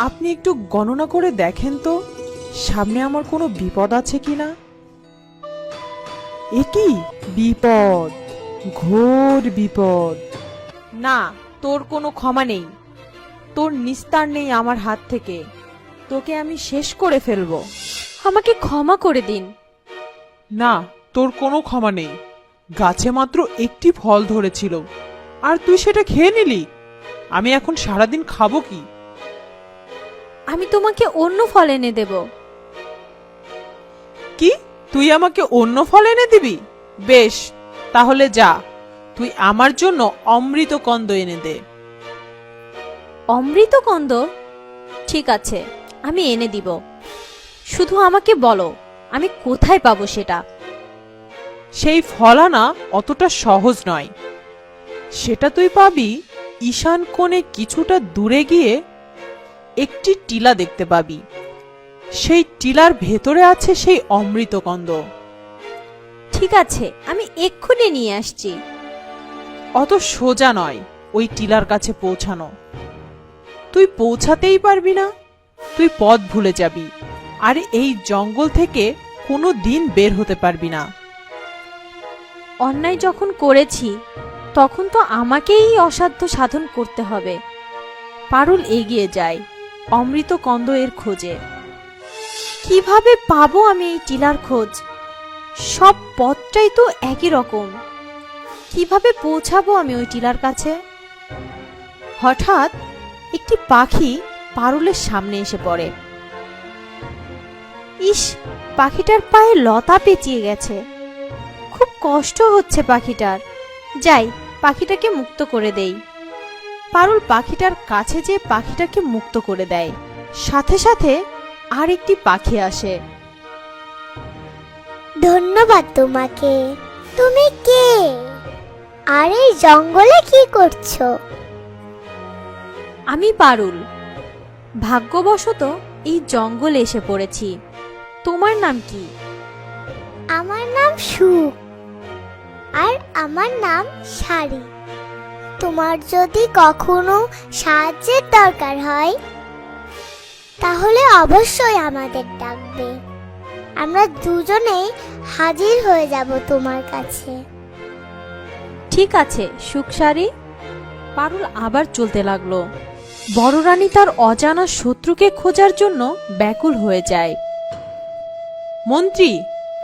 আপনি একটু গণনা করে দেখেন তো সামনে আমার কোনো বিপদ আছে কিনা। এ কি বিপদ, ঘোর বিপদ। না, তোর কোনো ক্ষমা নেই, তোর নিস্তার নেই আমার হাত থেকে। তোকে আমি শেষ করে ফেলবো। আমাকে ক্ষমা করে দিন। না, তোর কোনো ক্ষমা নেই। গাছে মাত্র একটি ফল ধরেছিল আর তুই সেটা খেয়ে নিলি। আমি এখন সারাদিন খাবো কি? আমি তোমাকে অন্য ফল এনে দেব। কি, তুই আমাকে অন্য ফল এনে দিবি? বেশ, তাহলে যা, তুই আমার জন্য অমৃতকন্দ এনে দে। অমৃতকন্দ? ঠিক আছে, আমি এনে দিব। শুধু আমাকে বলো আমি কোথায় পাবো সেটা। সেই ফল আনা অতটা সহজ নয়। সেটা তুই পাবি ঈশান কোণে কিছুটা দূরে গিয়ে একটি টিলা দেখতে পাবি। সেই টিলার ভেতরে আছে সেই অমৃতকন্দ। ঠিক আছে, আমি এক্ষুনি নিয়ে আসছি। অত সোজা নয় ওই টিলার কাছে পৌঁছানো। তুই পৌঁছাতেই পারবি না, তুই পথ ভুলে যাবি আর এই জঙ্গল থেকে কোনো দিন বের হতে পারবি না। অন্যায় যখন করেছি তখন তো আমাকেই অসাধ্য সাধন করতে হবে। পারুল এগিয়ে যায় অমৃতকন্দ এর খোঁজে। কিভাবে পাবো আমি এই টিলার খোঁজ? সব পথটাই তো একই রকম। কিভাবে পৌঁছাবো আমি ওই টিলার কাছে? হঠাৎ একটি পাখি পারুলের সামনে এসে পড়ে। ইস, পাখিটার পায়ে লতা পেঁচিয়ে গেছে। খুব কষ্ট হচ্ছে পাখিটার। যাই, পাখিটাকে মুক্ত করে দেই। পারুল পাখিটার কাছে যেয়ে পাখিটাকে মুক্ত করে দেয়। সাথে সাথে আর একটি পাখি আসে। ধন্যবাদ তোমাকে। তুমি কে আর এই জঙ্গলে কি করছো? আমি পারুল, ভাগ্যবশত এই জঙ্গলে এসে পড়েছি। তোমার নাম কি? আমার নাম সুখ আর আমার নাম শাড়ি। তোমার যদি কখনো সাহায্যের দরকার হয় তাহলে অবশ্যই আমাদের ডাকবে। আমরা দুজনেই হাজির হয়ে যাব তোমার কাছে। ঠিক আছে সুখসারি। পারুল আবার চলতে লাগলো। বড় রানী তার অজানা শত্রুকে খোঁজার জন্য ব্যাকুল হয়ে যায়। মন্ত্রী,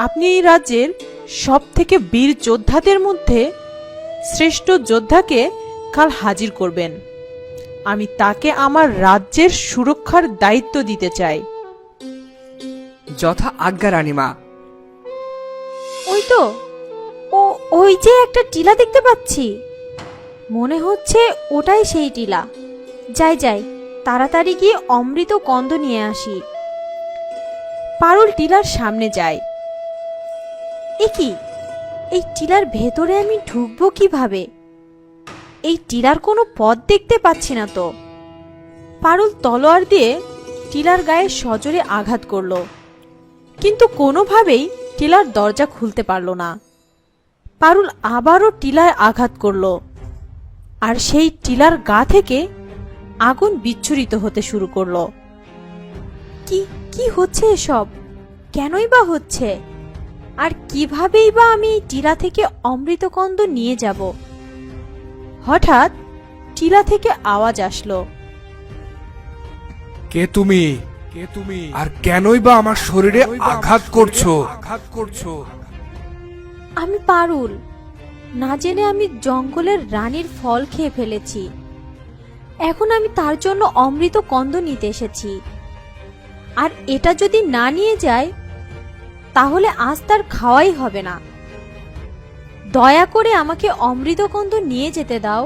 আপনি এই রাজ্যের সব থেকে বীর যোদ্ধাদের মধ্যে শ্রেষ্ঠ যোদ্ধাকে কাল হাজির করবেন। আমি তাকে আমার রাজ্যের সুরক্ষার দায়িত্ব দিতে চাই। যথা আজ্ঞা রানীমা। ওই তো, ওই যে একটা টিলা দেখতে পাচ্ছি। মনে হচ্ছে ওটাই সেই টিলা। যাই যাই, তাড়াতাড়ি গিয়ে অমৃত কন্দ নিয়ে আসি। পারুল টিলার সামনে যায়। এ কি, এই টিলার ভেতরে আমি ঢুকবো কিভাবে? এই টিলার কোনো পথ দেখতে পাচ্ছি না তো। পারুল তলোয়ার দিয়ে টিলার গায়ে সজোরে আঘাত করলো, কিন্তু কোনোভাবেই টিলার দরজা খুলতে পারল না। পারুল আবারও টিলায় আঘাত করলো, আর সেই টিলার গা থেকে আগুন বিচ্ছুরিত হতে শুরু করলো। কি কি হচ্ছে এসব? কেনই বা হচ্ছে? আর কিভাবেই বা আমি এই টিলা থেকে অমৃতকন্দ নিয়ে যাব? হঠাৎ টিলা থেকে আওয়াজ আসলো। কে তুমি? আর কেনই বা আমার শরীরে আঘাত করছো? আমি পারুল। না জেনে আমি জঙ্গলের রানীর ফল খেয়ে ফেলেছি। এখন আমি তার জন্য অমৃত কন্দ নিতে এসেছি। আর এটা যদি না নিয়ে যায় তাহলে আজ তার খাওয়াই হবে না। দয়া করে আমাকে অমৃতকন্দ নিয়ে যেতে দাও।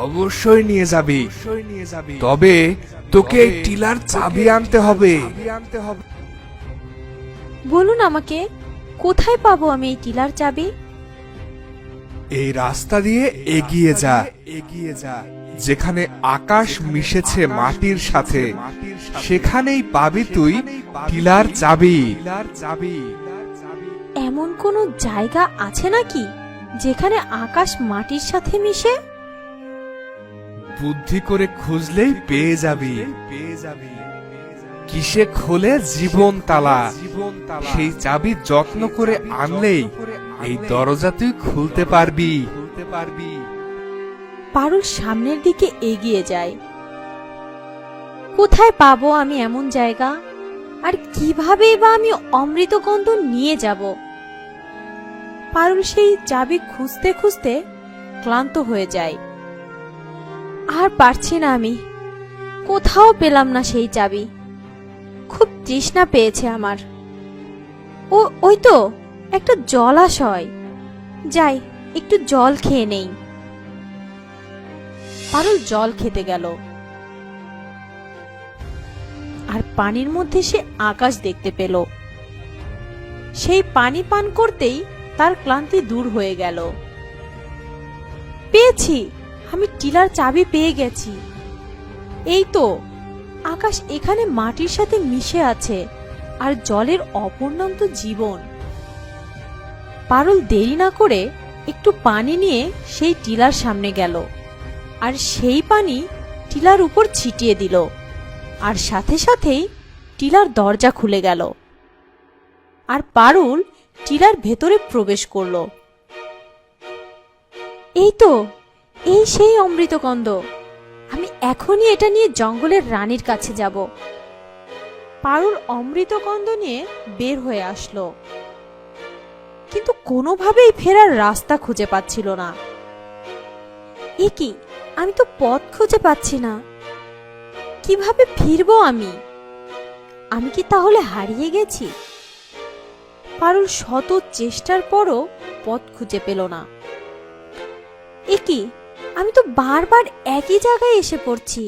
অবশ্যই নিয়ে যাবি, তবে তোকে এই টিলার চাবি আনতে হবে। বলুন আমাকে, কোথায় পাবো আমি এই টিলার চাবি? এই রাস্তা দিয়ে এগিয়ে যা, যেখানে আকাশ মিশেছে মাটির সাথে, সেখানেই পাবি তুই টিলার চাবি। এমন কোনো জায়গা আছে নাকি যেখানে আকাশ মাটির সাথে মিশে? বুদ্ধি করে খুঁজলেই পেয়ে যাবি। কিসে খোলে জীবন তালা, সেই চাবি যত্ন করে আনলেই এই দরজা তুই খুলতে পারবি। পারুল সামনের দিকে এগিয়ে যায়। কোথায় পাবো আমি এমন জায়গা, আর কিভাবেই বা আমি অমৃতগন্ধ নিয়ে যাব? পারুল সেই চাবি খুঁজতে খুঁজতে ক্লান্ত হয়ে যায়। আর পারছি না আমি, কোথাও পেলাম না সেই চাবি। খুব তৃষ্ণা পেয়েছে আমার। ওই তো একটা জলাশয়, যাই একটু জল খেয়ে নেই। পারুল জল খেতে গেল, আর পানির মধ্যে সে আকাশ দেখতে পেল। সেই পানি পান করতেই তার ক্লান্তি দূর হয়ে গেল। পেয়েছি, আমি টিলার চাবি পেয়ে গেছি। এই তো, আকাশ এখানে মাটির সাথে মিশে আছে, আর জলের অপর নাম তো জীবন। পারুল দেরি না করে একটু পানি নিয়ে সেই টিলার সামনে গেল, আর সেই পানি টিলার উপর ছিটিয়ে দিল, আর সাথে সাথেই টিলার দরজা খুলে গেল, আর পারুল টিলার ভেতরে প্রবেশ করল। এই তো, এই সেই অমৃতকন্দ। আমি এখনই এটা নিয়ে জঙ্গলের রানীর কাছে যাব। পারুল অমৃতকন্দ নিয়ে বের হয়ে আসলো, কিন্তু কোনোভাবেই ফেরার রাস্তা খুঁজে পাচ্ছিল না। এ কি, আমি তো পথ খুঁজে পাচ্ছি না। কিভাবে ফিরবো আমি? আমি কি তাহলে হারিয়ে গেছি? পারুল শত চেষ্টার পরও পথ খুঁজে পেল না। এ কি, আমি তো বারবার একই জায়গায় এসে পড়ছি।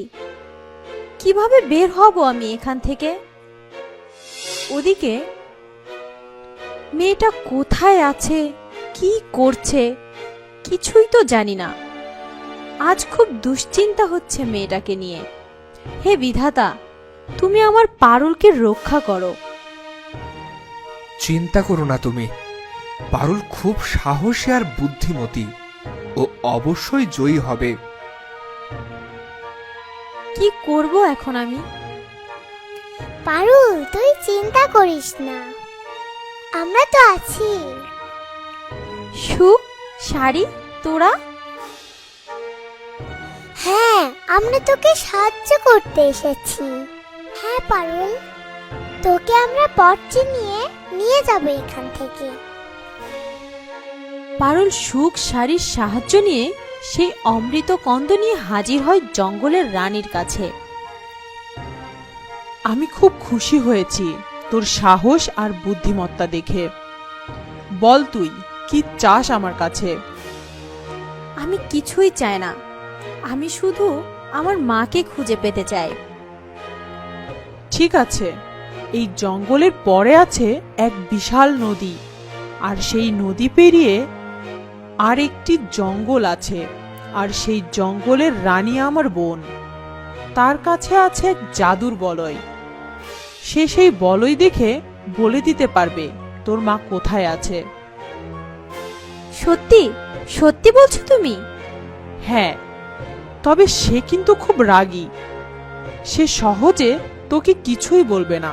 কিভাবে বের হব আমি এখান থেকে? ওদিকে মেয়েটা কোথায় আছে, কি করছে, কিছুই তো জানি না। আজ খুব দুশ্চিন্তা হচ্ছে মেয়েটাকে নিয়ে। হে বিধাতা, তুমি আমার পারুলকে রক্ষা করো। চিন্তা করো না তুমি, পারুল খুব সাহসী আর বুদ্ধিমতী, ও অবশ্যই জয়ী হবে। কি করব এখন আমি? পারুল, তুই চিন্তা করিস না, আমরা তো আছি। সুখ, শাড়ি, তোরা? হ্যাঁ, আমরা তোকে সাহায্য করতে এসেছি। হ্যাঁ পারুল, তোকে আমরা পথটি নিয়ে যাব এখান থেকে। পারুল সুখ শাড়ির সাহায্য নিয়ে সেই অমৃত কন্দ নিয়ে হাজির হয় জঙ্গলের রানীর কাছে। আমি খুব খুশি হয়েছি তোর সাহস আর বুদ্ধিমত্তা দেখে। বল তুই কি চাস আমার কাছে? আমি কিছুই চাই না, আমি শুধু আমার মাকে খুঁজে পেতে চাই। ঠিক আছে, এই জঙ্গলের পরে আছে এক বিশাল নদী, আর সেই নদী পেরিয়ে আর একটি জঙ্গল আছে, আর সেই জঙ্গলের রানী আমার বোন। তার কাছে আছে এক জাদুর বলয়। সে সেই বলয় দেখে বলে দিতে পারবে তোর মা কোথায় আছে। সত্যি সত্যি বলছো তুমি? হ্যাঁ, তবে সে কিন্তু খুব রাগী। সে সহজে তোকে কিছুই বলবে না।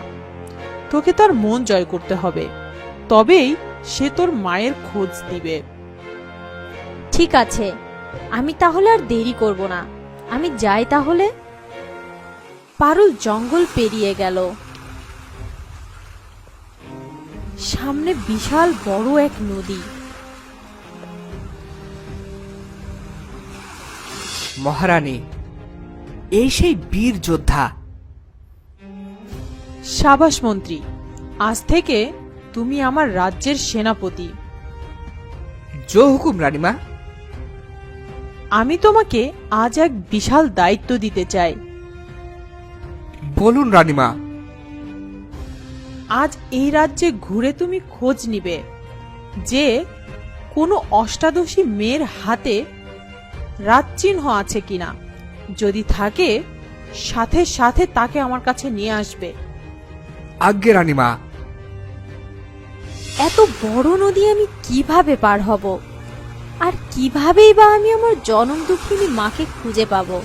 তোকে তার মন জয় করতে হবে, তবেই সে তোর মায়ের খোঁজ দিবে। ঠিক আছে, আমি তাহলে আর দেরি করব না, আমি যাই তাহলে। পারুল জঙ্গল পেরিয়ে গেল। সামনে বিশাল বড় এক নদী। মহারানী, এই সেই বীর যোদ্ধা। সাবাস মন্ত্রী, আজ থেকে তুমি আমার রাজ্যের সেনাপতি। জো হুকুম রানীমা। আমি তোমাকে আজ এক বিশাল দায়িত্ব দিতে চাই। বলুন রানীমা। আজ এই রাজ্যে ঘুরে তুমি খোঁজ নিবে যে কোনো অষ্টাদশী মেয়ের হাতে রাজচিহ্ন আছে কিনা। যদি থাকে, সাথে সাথে তাকে আমার কাছে নিয়ে আসবে। আজ্ঞে রানীমা। এত বড় নদী আমি কিভাবে পার হব? আর কিভাবেই বা আমি আমার জনম দুঃখিনী মাকে খুঁজে পাবো?